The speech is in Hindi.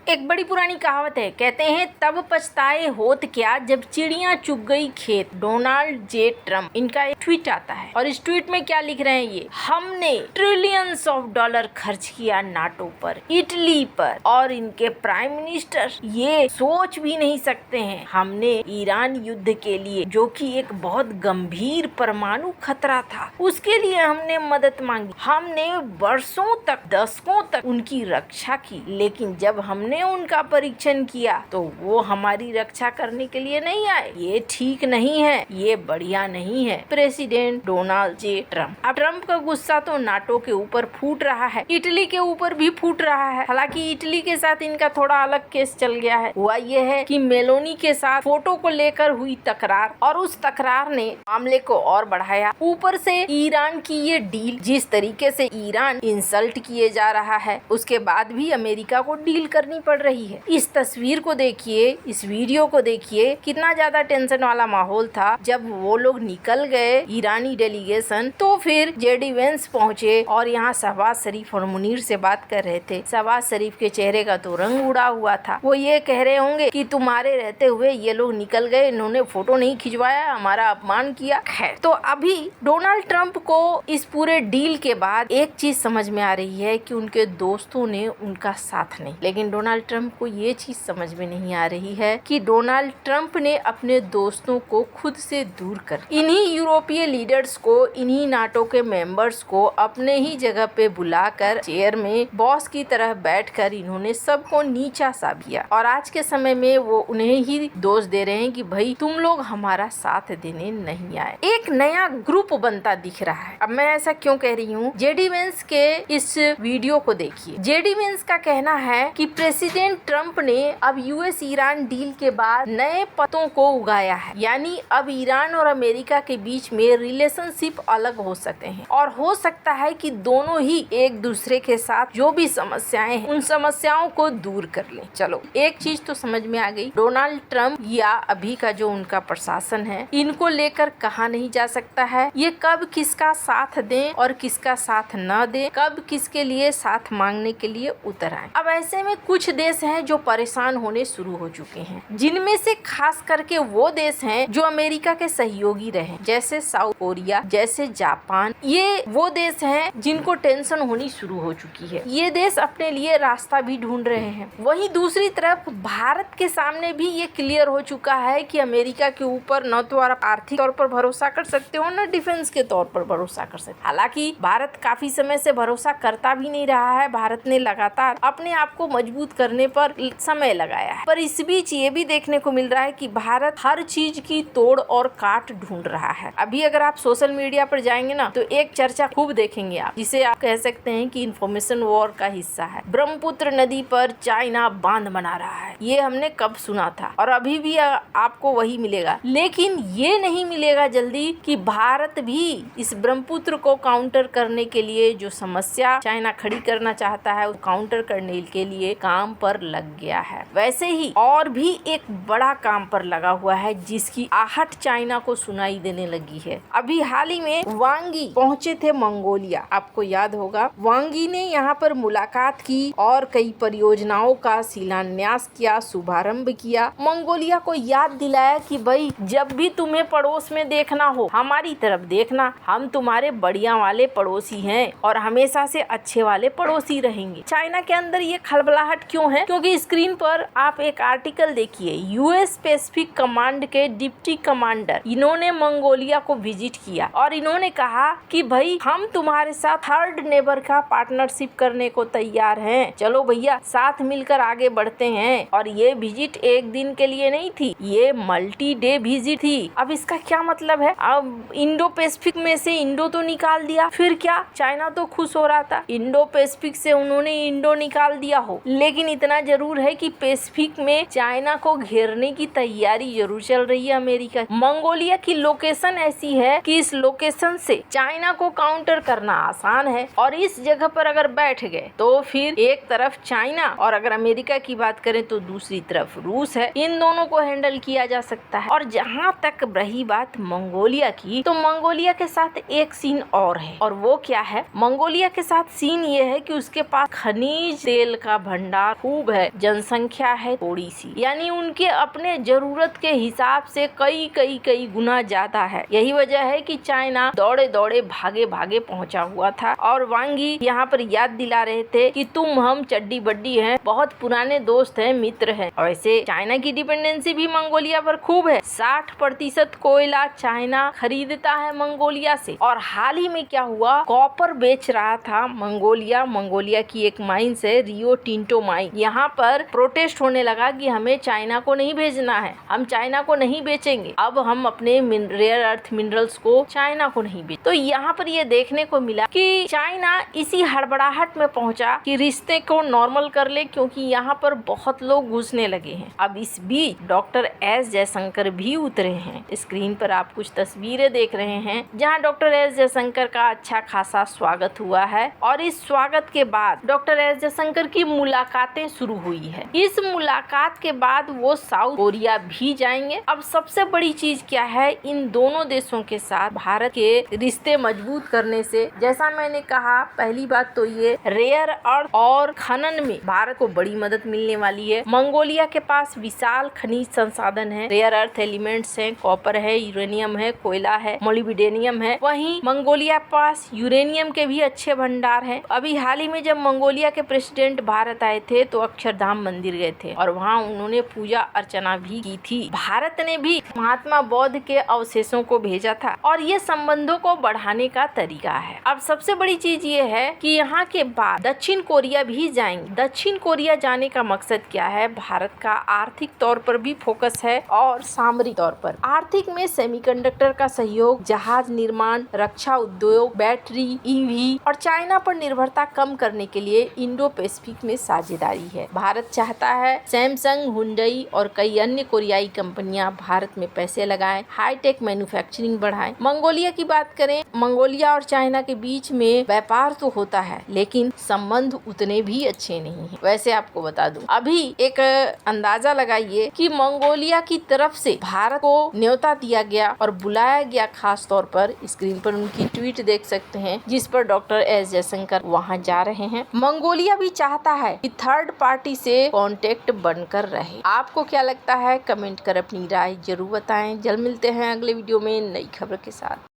एक बड़ी पुरानी कहावत है, कहते हैं तब पछताए होत क्या जब चिड़िया चुग गई खेत। डोनाल्ड जे ट्रम्प, इनका एक ट्वीट आता है और इस ट्वीट में क्या लिख रहे हैं ये, हमने ट्रिलियंस ऑफ डॉलर खर्च किया नाटो पर, इटली पर, और इनके प्राइम मिनिस्टर ये सोच भी नहीं सकते हैं हमने ईरान युद्ध के लिए, जो कि एक बहुत गंभीर परमाणु खतरा था, उसके लिए हमने मदद मांगी, हमने वर्षों तक, दशकों तक उनकी रक्षा की, लेकिन जब हमने उनका परीक्षण किया तो वो हमारी रक्षा करने के लिए नहीं आए। ये ठीक नहीं है, ये बढ़िया नहीं है। President Donald J Trump. अब ट्रम्प का गुस्सा तो नाटो के ऊपर फूट रहा है, इटली के ऊपर भी फूट रहा है। हालांकि इटली के साथ इनका थोड़ा अलग केस चल गया है। हुआ ये है कि मेलोनी के साथ फोटो को लेकर हुई तकरार, और उस तकरार ने मामले को और बढ़ाया। ऊपर से ईरान की ये डील, जिस तरीके से ईरान इंसल्ट किए जा रहा है, उसके बाद भी अमेरिका को डील करनी पड़ रही है। इस तस्वीर को देखिए, इस वीडियो को देखिए, कितना ज्यादा टेंशन वाला माहौल था। जब वो लोग निकल गए ईरानी डेलीगेशन, तो फिर जेडी वेंस पहुंचे और यहाँ शहबाज शरीफ और मुनीर से बात कर रहे थे। शहबाज शरीफ के चेहरे का तो रंग उड़ा हुआ था। वो ये कह रहे होंगे कि तुम्हारे रहते हुए ये लोग निकल गए, इन्होंने फोटो नहीं खिंचवाया, हमारा अपमान किया। खैर, तो अभी डोनाल्ड ट्रंप को इस पूरे डील के बाद एक चीज समझ में आ रही है कि उनके दोस्तों ने उनका साथ नहीं, लेकिन डोनाल्ड ट्रंप को ये चीज समझ में नहीं आ रही है कि डोनाल्ड ट्रंप ने अपने दोस्तों को खुद से दूर कर, इन्हीं यूरोपीय लीडर्स को, इन्हीं नाटो के मेंबर्स को अपने ही जगह पे बुलाकर चेयर में बॉस की तरह बैठकर इन्होंने सबको नीचा सा किया। और आज के समय में वो उन्हें ही दोष दे रहे हैं कि भाई तुम लोग हमारा साथ देने नहीं आए। एक नया ग्रुप बनता दिख रहा है। अब मैं ऐसा क्यों कह रही हूँ, जेडी वेंस के इस वीडियो को देखिए। जेडी वेंस का कहना है कि प्रेसिडेंट ट्रंप ने अब यूएस ईरान डील के बाद नए पतों को उगाया है, यानी अब ईरान और अमेरिका के बीच में रिलेशनशिप अलग हो सकते हैं, और हो सकता है कि दोनों ही एक दूसरे के साथ जो भी समस्याएं हैं उन समस्याओं को दूर कर लें। चलो, एक चीज तो समझ में आ गई, डोनाल्ड ट्रंप या अभी का जो उनका प्रशासन है, इनको लेकर कहा नहीं जा सकता है ये कब किसका साथ दें और किसका साथ न दें, कब किसके लिए साथ मांगने के लिए उतर आए। अब ऐसे में कुछ देश हैं जो परेशान होने शुरू हो चुके हैं, जिनमें से खास करके वो देश हैं जो अमेरिका के सहयोगी रहे, जैसे साउथ कोरिया, जैसे जापान। ये वो देश हैं जिनको टेंशन होनी शुरू हो चुकी है। ये देश अपने लिए रास्ता भी ढूंढ रहे हैं। वहीं दूसरी तरफ भारत के सामने भी ये क्लियर हो चुका है कि अमेरिका के ऊपर न तो आप आर्थिक तौर पर भरोसा कर सकते हो, न डिफेंस के तौर पर भरोसा कर सकते। हालांकि भारत काफी समय से भरोसा करता भी नहीं रहा है। भारत ने लगातार अपने आप को मजबूत करने पर समय लगाया है, पर इस बीच ये भी देखने को मिल रहा है कि भारत हर चीज की तोड़ और काट ढूंढ रहा है। अभी अगर आप सोशल मीडिया पर जाएंगे ना, तो एक चर्चा खूब देखेंगे आप, जिसे आप कह सकते हैं कि इंफॉर्मेशन वॉर का हिस्सा है। ब्रह्मपुत्र नदी पर चाइना बांध बना रहा है। ये हमने कब सुना था, और अभी भी आपको वही मिलेगा। लेकिन ये नहीं मिलेगा जल्दी कि भारत भी इस ब्रह्मपुत्र को काउंटर करने के लिए जो समस्या चाइना खड़ी करना चाहता है, काउंटर करने के लिए काम पर लग गया है। वैसे ही और भी एक बड़ा काम पर लगा हुआ है, जिसकी आहट चाइना को सुनाई देने लगी है। अभी हाल ही में वांग यी पहुंचे थे मंगोलिया, आपको याद होगा। वांग यी ने यहाँ पर मुलाकात की और कई परियोजनाओं का शिलान्यास किया, शुभारंभ किया। मंगोलिया को याद दिलाया कि भाई जब भी तुम्हें पड़ोस में देखना हो, हमारी तरफ देखना, हम तुम्हारे बढ़िया वाले पड़ोसी हैं और हमेशा से अच्छे वाले पड़ोसी रहेंगे। चाइना के अंदर ये खलबलाहट क्यों है? क्योंकि स्क्रीन पर आप एक आर्टिकल देखिए, यूएस पैसिफिक कमांड के डिप्टी कमांडर, इन्होंने मंगोलिया को विजिट किया और इन्होंने कहा कि भाई हम तुम्हारे साथ थर्ड नेबर का पार्टनरशिप करने को तैयार हैं, चलो भैया साथ मिलकर आगे बढ़ते हैं। और ये विजिट एक दिन के लिए नहीं थी, ये मल्टी डे विजिट थी। अब इसका क्या मतलब है? अब इंडो पैसिफिक में से इंडो तो निकाल दिया, फिर क्या? चाइना तो खुश हो रहा था, इंडो पैसिफिक से उन्होंने इंडो निकाल दिया हो, लेकिन इतना जरूर है कि पैसिफिक में चाइना को घेरने की तैयारी जरूर चल रही है अमेरिका। मंगोलिया की लोकेशन ऐसी है कि इस लोकेशन से चाइना को काउंटर करना आसान है, और इस जगह पर अगर बैठ गए तो फिर एक तरफ चाइना और अगर अमेरिका की बात करें तो दूसरी तरफ रूस है, इन दोनों को हैंडल किया जा सकता है। और जहाँ तक रही बात मंगोलिया की, तो मंगोलिया के साथ एक सीन और है, और वो क्या है? मंगोलिया के साथ सीन ये है कि उसके पास खनिज तेल का भंडार व्यापार खूब है, जनसंख्या है थोड़ी सी, यानी उनके अपने जरूरत के हिसाब से कई कई कई गुना ज्यादा है। यही वजह है कि चाइना दौड़े दौड़े भागे भागे पहुंचा हुआ था और वांग यी यहाँ पर याद दिला रहे थे कि तुम हम चड्डी बड्डी हैं, बहुत पुराने दोस्त हैं, मित्र हैं। और वैसे चाइना की डिपेंडेंसी भी मंगोलिया पर खूब है। 60% कोयला चाइना खरीदता है मंगोलिया से। और हाल ही में क्या हुआ, कॉपर बेच रहा था मंगोलिया की एक माइन से, रियो टिंटो माइन। यहाँ पर प्रोटेस्ट होने लगा कि हमें चाइना को नहीं भेजना है, हम चाइना को नहीं बेचेंगे, अब हम अपने रेयर अर्थ मिनरल्स को चाइना को नहीं बेच। तो यहाँ पर ये देखने को मिला कि चाइना इसी हड़बड़ाहट में पहुंचा कि रिश्ते को नॉर्मल कर ले, क्योंकि यहाँ पर बहुत लोग घुसने लगे हैं। अब इस बीच डॉक्टर एस जयशंकर भी उतरे हैं। स्क्रीन पर आप कुछ तस्वीरें देख रहे हैं जहाँ डॉक्टर एस जयशंकर का अच्छा खासा स्वागत हुआ है। और इस स्वागत के बाद डॉक्टर एस जयशंकर की मुलाकातें शुरू हुई है। इस मुलाकात के बाद वो साउथ कोरिया भी जाएंगे। अब सबसे बड़ी चीज क्या है, इन दोनों देशों के साथ भारत के रिश्ते मजबूत करने से, जैसा मैंने कहा, पहली बात तो ये रेयर अर्थ और खनन में भारत को बड़ी मदद मिलने वाली है। मंगोलिया के पास विशाल खनिज संसाधन है, रेयर अर्थ एलिमेंट्स हैं, कॉपर है, यूरेनियम है, कोयला है, मोलिब्डेनियम है। वहीं मंगोलिया पास यूरेनियम के भी अच्छे भंडार हैं। अभी हाल ही में जब मंगोलिया के प्रेसिडेंट भारत आए थे तो अक्षरधाम मंदिर गए थे और वहाँ उन्होंने पूजा अर्चना भी की थी। भारत ने भी महात्मा बौद्ध के अवशेषों को भेजा था और ये संबंधों को बढ़ाने का तरीका है। अब सबसे बड़ी चीज ये है कि यहाँ के बाद दक्षिण कोरिया भी जाएंगे। दक्षिण कोरिया जाने का मकसद क्या है, भारत का आर्थिक तौर पर भी फोकस है और सामरिक तौर पर। आर्थिक में सेमीकंडक्टर का सहयोग, जहाज निर्माण, रक्षा उद्योग, बैटरी, ईवी और चाइना पर निर्भरता कम करने के लिए इंडो पैसिफिक में साझेदारी है। भारत चाहता है सैमसंग, हुंडई और कई अन्य कोरियाई कंपनियां भारत में पैसे लगाएं, हाईटेक मैन्युफैक्चरिंग बढ़ाएं। मंगोलिया की बात करें, मंगोलिया और चाइना के बीच में व्यापार तो होता है लेकिन संबंध उतने भी अच्छे नहीं हैं। वैसे आपको बता दूं, अभी एक अंदाजा लगाइए कि मंगोलिया की तरफ से भारत को न्योता दिया गया और बुलाया गया। खास तौर पर स्क्रीन पर उनकी ट्वीट देख सकते हैं जिस पर डॉक्टर एस जयशंकर वहां जा रहे हैं। मंगोलिया भी चाहता है कि थर्ड पार्टी से कांटेक्ट बनकर रहे। आपको क्या लगता है, कमेंट कर अपनी राय जरूर बताएं। जल्द मिलते हैं अगले वीडियो में नई खबर के साथ।